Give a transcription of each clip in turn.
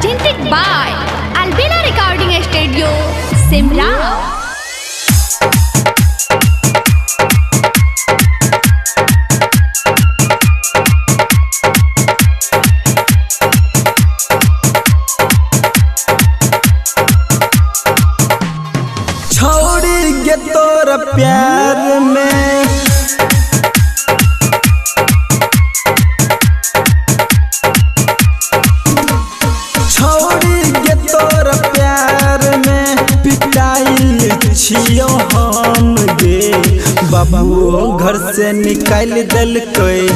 presented by Albina Recording Studio, Simla. छोड़ी गे तोर प्यार में छोड़ी गे तोर प्यार में पिटाइल छियो हम गे बाबू घर से निकाल दल कोई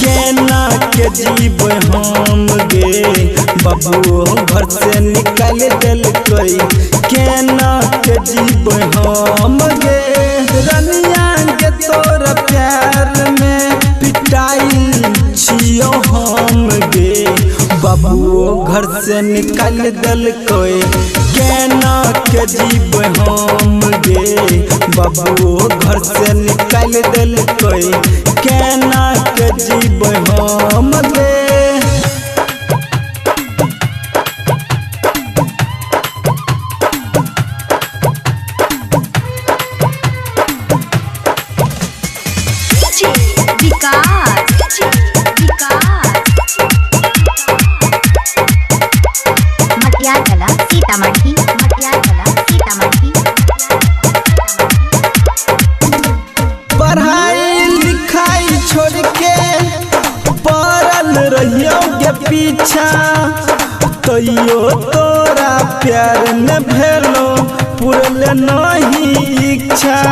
केना के जीव हम गे बाबू घर से निकाल दल कोई केना के जीव हम गे रनिया के तोर प्यार में पिटाइल छियो हम गे बाबू घर से निकाल दल कोई केना के जीव हम गे बाबू घर से निकाल दल कोई केना के जीव हम गे पढ़ाई लिखाई छोड़ के पड़ल रहियो गे पीछा तैयो तोरा प्यार न भेलो पूरल नहीं इच्छा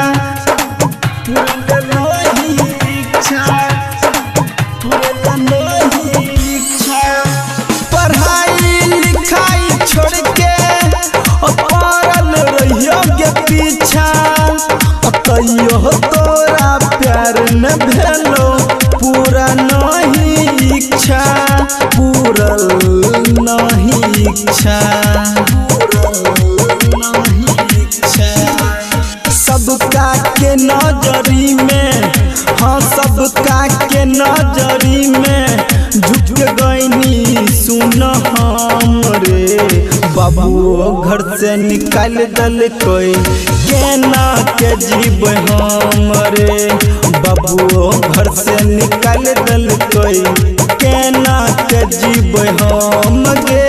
पढ़ाई लिखाई छोड़ के पड़ल रहियो गे पीछा तैयो तोरा प्यार न भेलो पूरा नहीं इच्छा पूरल नहीं इच्छा सबका के नजरी में हाँ सबका के नजरी में झुक गईनी सुन हम रे बाबू घर से निकाल दल कोई केना के जीव हम रे बाबू घर से निकाल दल कोई केना के जीव हम गे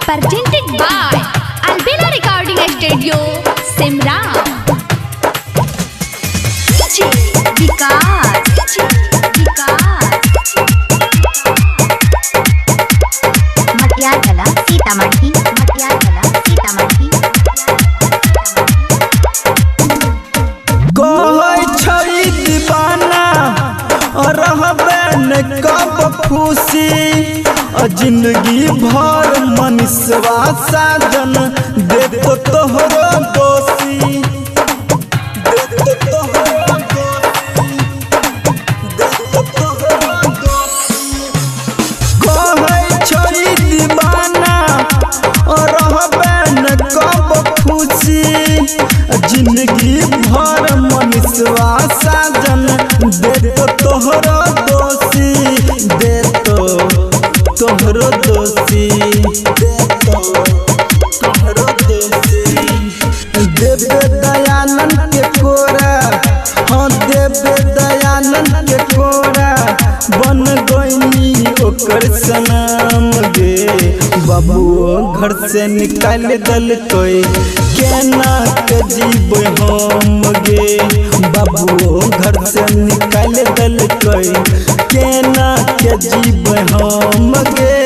Presented by Albina Recording Studio, Simla. दीवाना रहबे न कब खुशी जिंदगी भर मनीषवा साजन दे तो तोहरो दोषी कहे छोड़ी दीवाना रहबे न कब खुशी जिंदगी भर मनीषवा साजन दे तो तोहरो दोषी दे तो तोहरो दोषी देवे दयानंद के कोरा हाँ देवे दयानंद के कोरा बन गईनी ओकर सनाम गे बाबू घर से निकाल दल कोई केना के जीव हम गे बाबू घर से निकाल दल कोई केना के जीव हम गे।